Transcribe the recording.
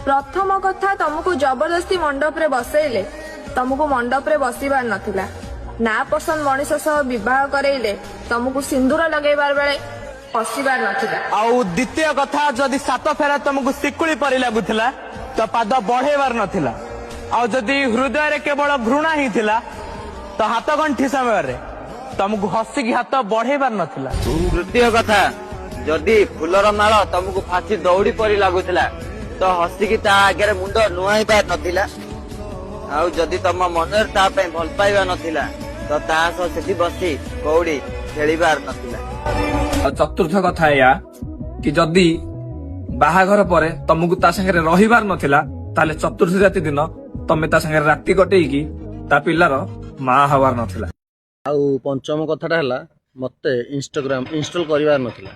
प्रथम कथा तुमको जबरदस्ती मंडप रे बसैले तुमको मंडप रे बसिबार नथिला। ना पसंद मनीष सह विवाह करेले तुमको सिंदूर लगेबार बेले पसिबार नथिला। आउ द्वितीय कथा जदि सात फेरा तुमको शिकुली परि लागुथिला तो पाद बढ़ेबार नथिला। आउ जदि हृदय रे केवल घृणा ही थिला तो हाथ गंठी समय रे तुमको हसिकी हाथ बढ़ेबार नथिला। तृतीय कथा जदि फुलर माल तुमको फांसी दौड़ी परि लागुथिला तो हसिकी ता आगे मुंड नुआई पार नथिला। आउ जदि तुम मन ता भल पाइबा नथिला तो ता सेठी बसी कौड़ी खेलिबार नथिला। चतुर्थ कथा या कि जदि बाहाघर परे तुमको ता संगे रहिबार नथिला ताले चतुर्थ जाति दिन तमे ता संगे राति कटेइकी ता पिल्लार मां हवार नथिला। आउ पंचम कथाटा हला मते इंस्टाग्राम इंस्टॉल करिवार नथिला।